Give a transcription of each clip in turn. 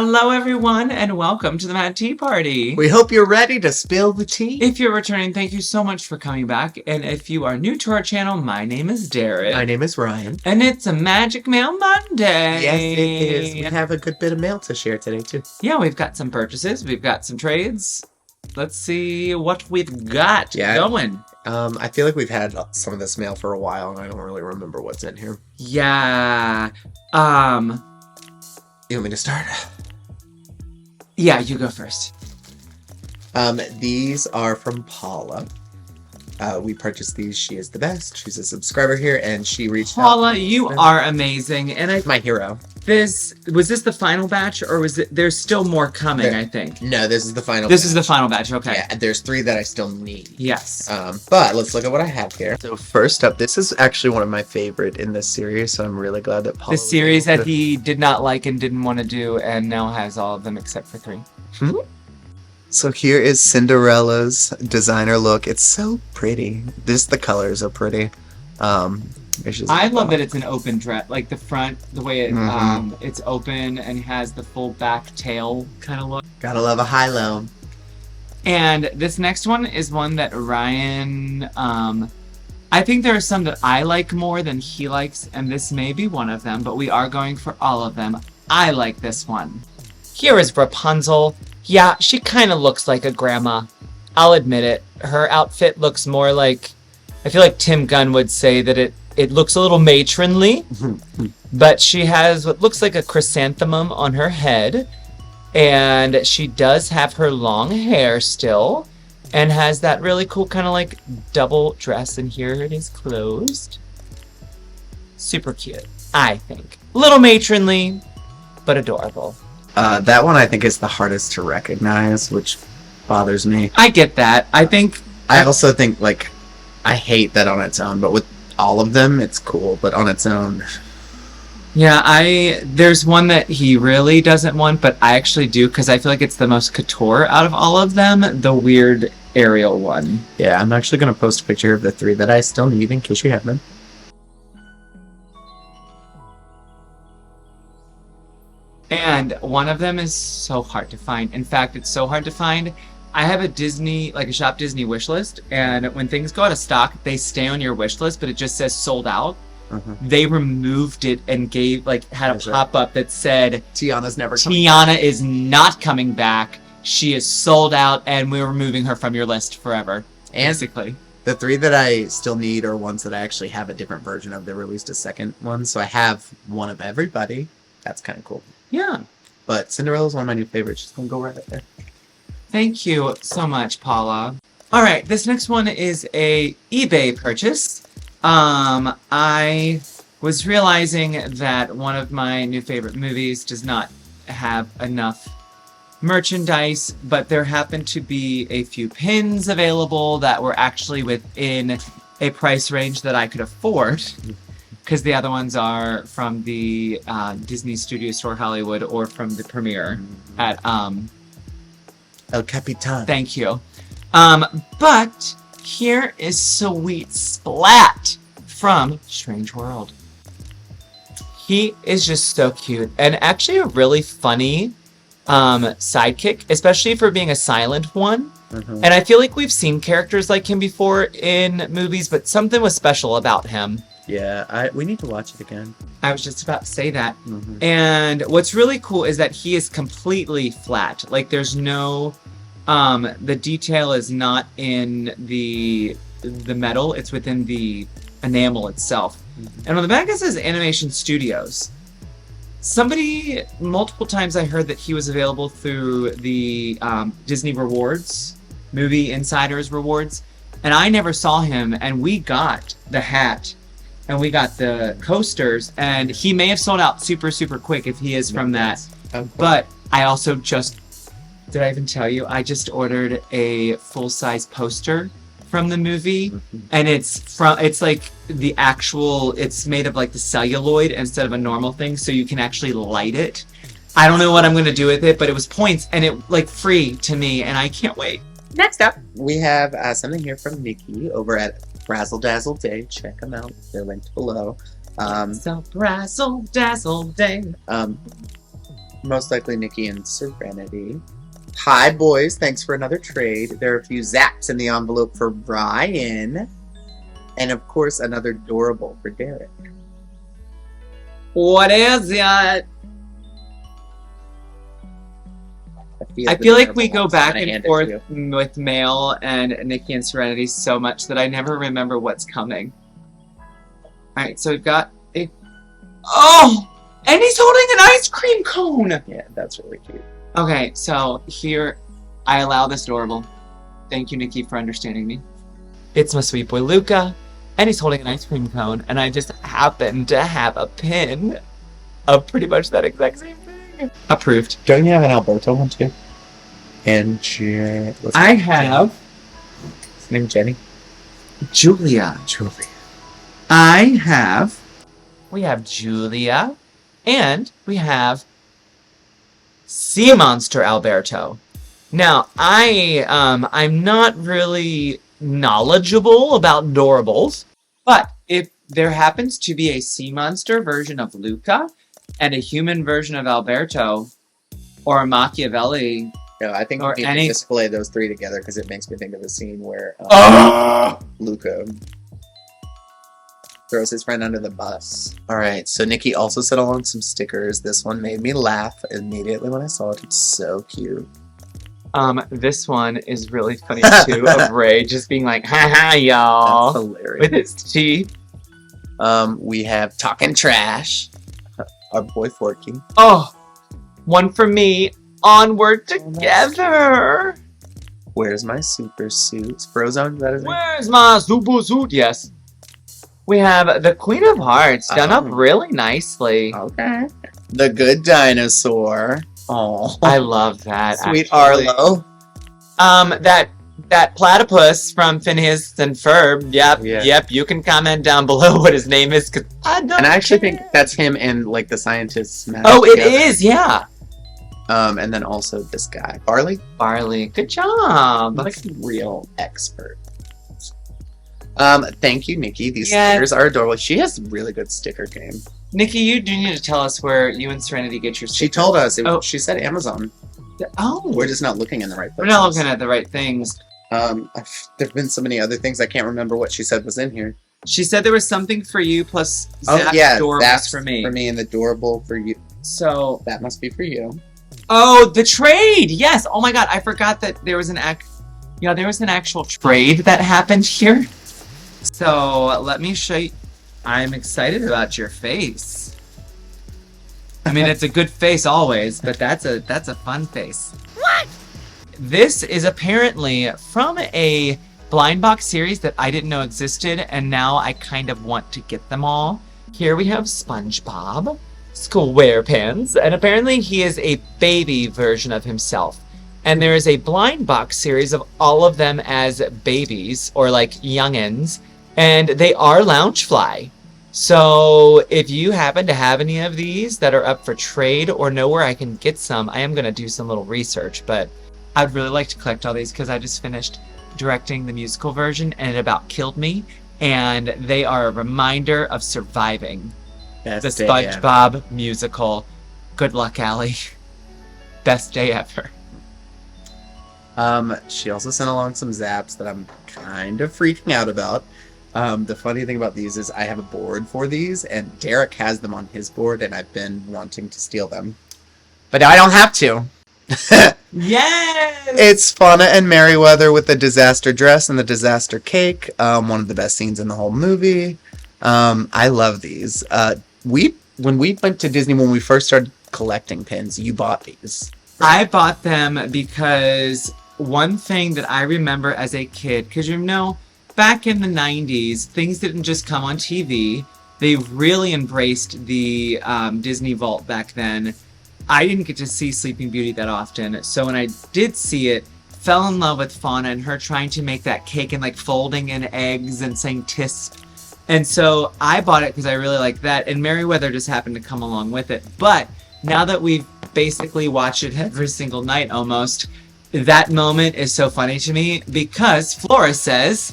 Hello, everyone, and welcome to the Mad Tea Party. We hope you're ready to spill the tea. If you're returning, thank you so much for coming back. And if you are new to our channel, my name is Derek. My name is Ryan. And it's a Magic Mail Monday. Yes, it is. We have a good bit of mail to share today, too. Yeah, we've got some purchases. We've got some trades. Let's see what we've got going. I feel like we've had some of this mail for a while, and I don't really remember what's in here. Yeah. You want me to start? Yeah, you go first. These are from Paula. We purchased these. She is the best. She's a subscriber here, and she reached out. Paula, you are amazing, and my hero. Was this the final batch, or was it? There's still more coming, I think. No, this is the final. This is the final batch. Okay. Yeah, there's 3 that I still need. Yes. But let's look at what I have here. So first up, this is actually one of my favorite in this series, so I'm really glad that Paula. The series that he did not like and didn't want to do, and now has all of them except for 3. So here is Cinderella's designer look. It's so pretty. The colors are pretty. I love that it's an open dress, like the front, the way it it's open and has the full back tail kind of look. Gotta love a high-low. And this next one is one that Ryan, I think there are some that I like more than he likes, and this may be one of them, but we are going for all of them. I like this one. Here is Rapunzel. Yeah, she kind of looks like a grandma. I'll admit it. Her outfit looks more like, I feel like Tim Gunn would say that it looks a little matronly, but she has what looks like a chrysanthemum on her head, and she does have her long hair still, and has that really cool kind of like double dress, and here it is closed. Super cute, I think. A little matronly, but adorable. That one I think is the hardest to recognize, which bothers me. I get that. I also think, like, I hate that on its own, but with all of them, it's cool, but on its own. Yeah, there's one that he really doesn't want, but I actually do, because I feel like it's the most couture out of all of them, the weird Ariel one. Yeah, I'm actually going to post a picture of the 3 that I still need in case you have them. And one of them is so hard to find. In fact, it's so hard to find. I have a Shop Disney wish list, and when things go out of stock, they stay on your wish list, but it just says sold out. They removed it and had a pop-up that said, Tiana's never coming Tiana back. is not coming back. She is sold out, and we're removing her from your list forever, basically. The 3 that I still need are ones that I actually have a different version of. They released a second one, so I have one of everybody. That's kind of cool. Yeah. But Cinderella's one of my new favorites. She's going to go right up there. Thank you so much, Paula. All right, this next one is a eBay purchase. I was realizing that one of my new favorite movies does not have enough merchandise, but there happened to be a few pins available that were actually within a price range that I could afford. Because the other ones are from the Disney Studio Store Hollywood or from the premiere at El Capitan. Thank you. But here is Sweet Splat from Strange World. He is just so cute and actually a really funny sidekick, especially for being a silent one. And I feel like we've seen characters like him before in movies, but something was special about him. Yeah, we need to watch it again. I was just about to say that. And what's really cool is that he is completely flat. Like, there's no... the detail is not in the metal. It's within the enamel itself. And on the back it says Animation Studios. Somebody... Multiple times I heard that he was available through the Disney Rewards, Movie Insiders Rewards. And I never saw him, and we got the hat. And we got the coasters, and he may have sold out super, super quick if he is from that. But I also did I even tell you? I just ordered a full-size poster from the movie, and it's like the actual, it's made of like the celluloid instead of a normal thing, so you can actually light it. I don't know what I'm going to do with it, but it was points, and it like free to me, and I can't wait. Next up, we have something here from Nikki over at Razzle Dazzle Day. Check them out. They're linked below. So Razzle Dazzle Day. Most likely Nikki and Serenity. Hi, boys. Thanks for another trade. There are a few zaps in the envelope for Ryan. And, of course, another adorable for Derek. What is it? I the feel like we adorable go ones. back I'm gonna and hand it to forth you. with Mail and Nikki and Serenity so much that I never remember what's coming. Alright, so we've got a... Oh! And he's holding an ice cream cone! Yeah, that's really cute. Okay, so here, I allow this adorable. Thank you, Nikki, for understanding me. It's my sweet boy Luca, and he's holding an ice cream cone, and I just happen to have a pin of pretty much that exact same thing. Approved. Don't you have an Alberto one too? And I have his name Jenny. Julia. We have Julia, and we have Sea Monster Alberto. Now, I'm not really knowledgeable about Doorables, but if there happens to be a Sea Monster version of Luca and a human version of Alberto, or a Machiavelli, No, I think or we need to display those three together because it makes me think of a scene where Luca throws his friend under the bus. Alright, so Nikki also sent along some stickers. This one made me laugh immediately when I saw it. It's so cute. This one is really funny too, of Ray just being like, haha, y'all, That's hilarious. with his teeth. We have Talking Trash, our boy Forky. Oh, one for me. Onward together. Where's my super suit? Frozone, is that his name? Where's my super suit? Yes. We have the Queen of Hearts done up really nicely. Okay. The Good Dinosaur. Oh, I love that. Sweet actually. Arlo. That platypus from Phineas and Ferb. Yep, Yeah. yep. You can comment down below what his name is, 'cause I don't And I actually care. think that's him and like the scientists. Oh, it together. is. Yeah. And then also this guy, Barley. Barley. Good job. Like a real expert. Thank you, Nikki. These Yes. stickers are adorable. She has a really good sticker game. Nikki, you do need to tell us where you and Serenity get your. She stickers. told us. Oh. She said Amazon. Oh, We're just not looking in the right we're places. not looking at the right things. There've been so many other things I can't remember what she said was in here. She said there was something for you plus Oh Zach's yeah, door that's was for me. and the adorable for you. So, That must be for you. oh, the trade. Yes. Oh my God, I forgot that there was an there was an actual trade that happened here. So let me show you. I'm excited about your face. I mean, it's a good face always, but that's a fun face. What? This is apparently from a blind box series that I didn't know existed, and now I kind of want to get them all. Here we have SpongeBob, SquarePants, and apparently he is a baby version of himself. And there is a blind box series of all of them as babies, or like youngins, and they are Loungefly. So if you happen to have any of these that are up for trade or know where I can get some, I am going to do some little research, but I'd really like to collect all these because I just finished directing the musical version and it about killed me, and they are a reminder of surviving Best the day ever. SpongeBob musical. Good luck, Allie. Best day ever. She also sent along some zaps that I'm kind of freaking out about. The funny thing about these is I have a board for these, and Derek has them on his board, and I've been wanting to steal them. But now I don't have to. Yes! It's Fauna and Merriweather with the disaster dress and the disaster cake. One of the best scenes in the whole movie. I love these. When we went to Disney, when we first started collecting pins, you bought these. I bought them because one thing that I remember as a kid, because back in the 90s, things didn't just come on TV. They really embraced the Disney Vault back then. I didn't get to see Sleeping Beauty that often, so when I did see it, fell in love with Fauna and her trying to make that cake and like folding in eggs and saying tisk. And so I bought it because I really like that, and Merriweather just happened to come along with it. But now that we've basically watched it every single night almost, that moment is so funny to me because Flora says,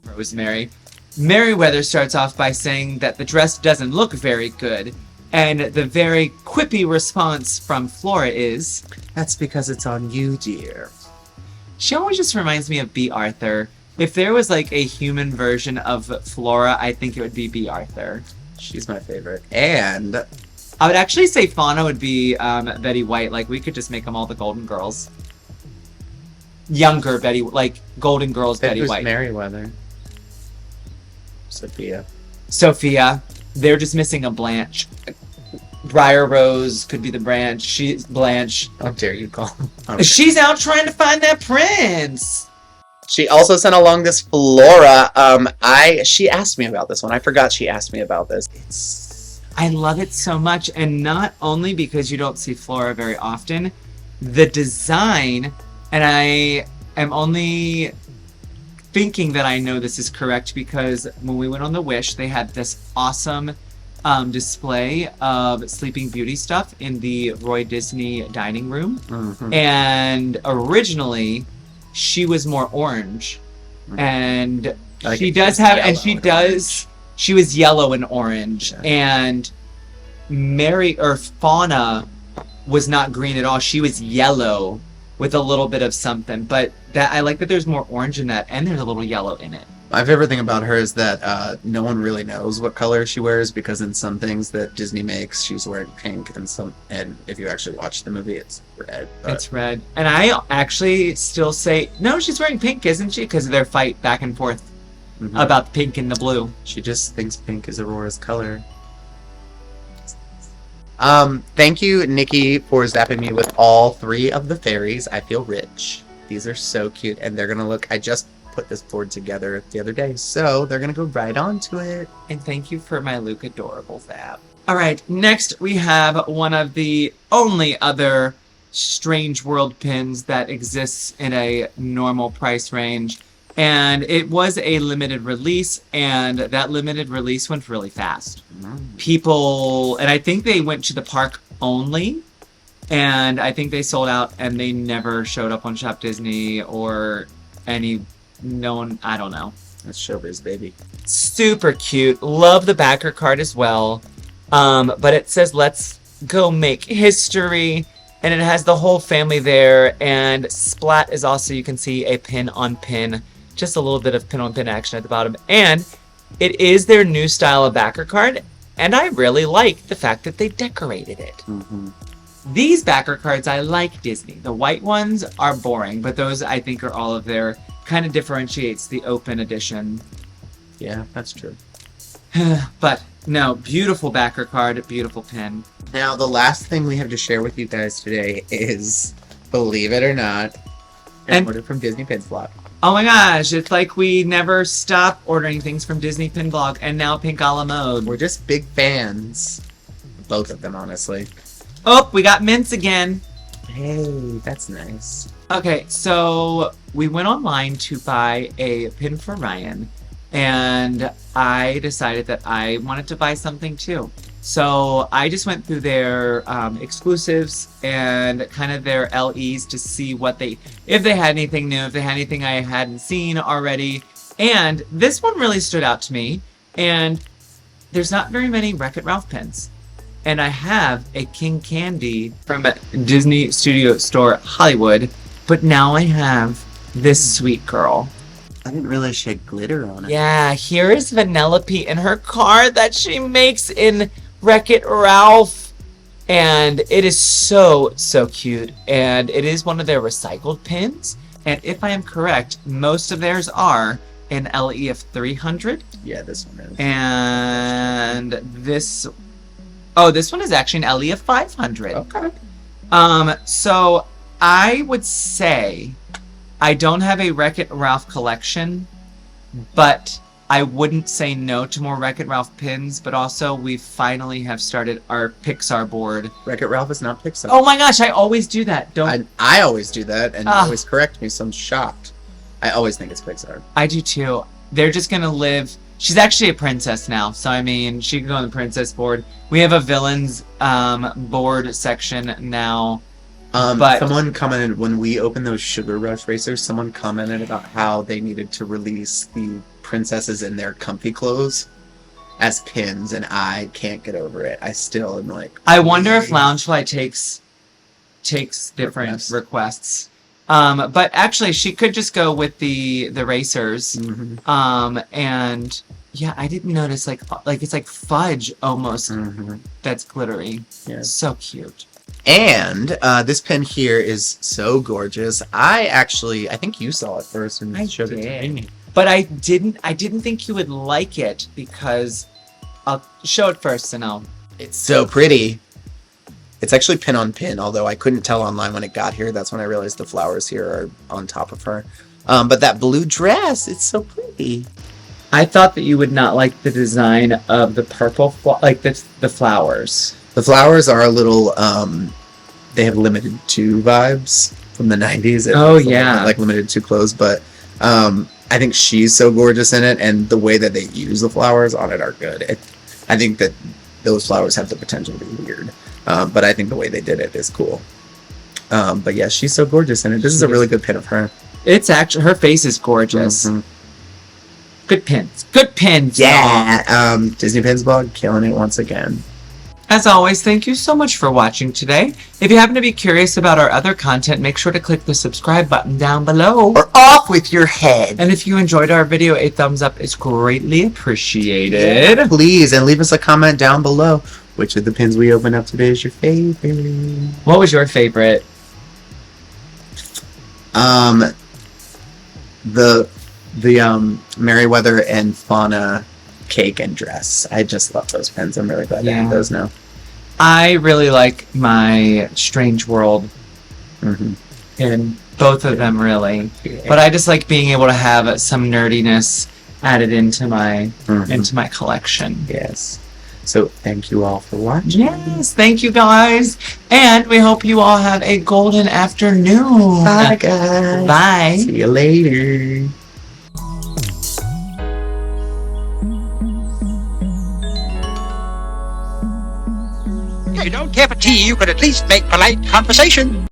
Rosemary, Merriweather starts off by saying that the dress doesn't look very good. And the very quippy response from Flora is, That's because it's on you, dear. she always just reminds me of B. Arthur. If there was like a human version of Flora, I think it would be B. Arthur. She's my favorite. And I would actually say Fauna would be Betty White. Like, we could just make them all the Golden Girls. Younger Betty, like Golden Girls Betty White. Merriweather. Sophia. They're just missing a Blanche. Briar Rose could be the branch. She's Blanche. How dare you call him? Okay. She's out trying to find that prince. She also sent along this Flora. She asked me about this one. I forgot she asked me about this. I love it so much, and not only because you don't see Flora very often, the design, and I am only thinking that I know this is correct because when we went on the Wish, they had this awesome display of Sleeping Beauty stuff in the Roy Disney dining room. Mm-hmm. And originally, she was more orange. And she does have, and she does, she was yellow and orange. Yeah. And Fauna was not green at all. She was yellow with a little bit of something. But that I like that there's more orange in that, and there's a little yellow in it. My favorite thing about her is that no one really knows what color she wears because in some things that Disney makes, she's wearing pink, and if you actually watch the movie, it's red. But... It's red. And I actually still say, no, she's wearing pink, isn't she? Because of their fight back and forth about the pink and the blue. She just thinks pink is Aurora's color. Thank you, Nikki, for zapping me with all 3 of the fairies. I feel rich. These are so cute, and they're gonna look. I just put this board together the other day, so they're gonna go right onto it. And thank you for my Luke Adorables app. All right, next we have one of the only other Strange World pins that exists in a normal price range, and it was a limited release, and that limited release went really fast. People, and I think they went to the park only, and I think they sold out, and they never showed up on Shop Disney or any known, I don't know. That's showbiz, baby. Super cute. Love the backer card as well. But it says, let's go make history. And it has the whole family there. And Splat is also, you can see, a pin on pin. Just a little bit of pin on pin action at the bottom. And it is their new style of backer card. And I really like the fact that they decorated it. Mm-hmm. These backer cards, I like Disney. The white ones are boring, but those I think are all of their, kind of differentiates the open edition. Yeah, that's true. But no, beautiful backer card, beautiful pin. Now, the last thing we have to share with you guys today is, believe it or not, an order from Disney Pins Blog. Oh my gosh, it's like we never stop ordering things from Disney Pin Blog, and now Pink a la mode. We're just big fans. Both of them, honestly. Oh, we got mints again. Hey, that's nice. Okay, so we went online to buy a pin for Ryan, and I decided that I wanted to buy something too. So I just went through their exclusives and kind of their LEs to see if they had anything new, if they had anything I hadn't seen already. And this one really stood out to me, and there's not very many Wreck-It Ralph pins. And I have a King Candy from Disney Studio Store Hollywood, but now I have this sweet girl. I didn't realize she had glitter on it. Yeah, here is Vanellope in her card that she makes in Wreck-It Ralph. And it is so, so cute. And it is one of their recycled pins. And if I am correct, most of theirs are an LE of 300. Yeah, this one is. And this one is actually an LE of 500. Okay. So I would say I don't have a Wreck-It Ralph collection, but I wouldn't say no to more Wreck-It Ralph pins, but also we finally have started our Pixar board. Wreck-It Ralph is not Pixar. Oh my gosh, I always do that. I always do that, and you always correct me, so I'm shocked. I always think it's Pixar. I do too. They're just gonna live. She's actually a princess now, so I mean, she can go on the princess board. We have a villains board section now. But someone commented when we opened those Sugar Rush racers, someone commented about how they needed to release the princesses in their comfy clothes. as pins, and I can't get over it. I still am like. I wonder if Loungefly takes different requests. But actually, she could just go with the racers. And yeah, I didn't notice like it's like fudge almost. That's glittery. Yeah, so cute. And this pin here is so gorgeous. I think you saw it first and showed it to me. But I didn't think you would like it because I'll show it first and I'll. It's so pretty. It's actually pin on pin, although I couldn't tell online when it got here. That's when I realized the flowers here are on top of her. But that blue dress, it's so pretty. I thought that you would not like the design of the purple, the flowers. The flowers are a little, they have limited to vibes from the 90s. Like limited to clothes, but I think she's so gorgeous in it, and the way that they use the flowers on it are good. I think that those flowers have the potential to be weird. But I think the way they did it is cool. But yeah, she's so gorgeous in it. This is a really good pin of her. It's actually, her face is gorgeous. Good pins. Good pins. Yeah. Disney Pins Blog, killing it once again. As always, thank you so much for watching today. If you happen to be curious about our other content, make sure to click the subscribe button down below. Or off with your head. And if you enjoyed our video, a thumbs up is greatly appreciated. Yeah, please, and leave us a comment down below. Which of the pins we opened up today is your favorite? What was your favorite? The Merryweather and Fauna cake and dress. I just love those pins. I'm really glad I have those now. I really like my Strange World pin. Both of them, really. Yeah. But I just like being able to have some nerdiness added into my collection. Yes. So thank you all for watching. Yes, thank you guys. And we hope you all have a golden afternoon. Bye guys. Bye. See you later. If you don't care for tea, you could at least make polite conversation.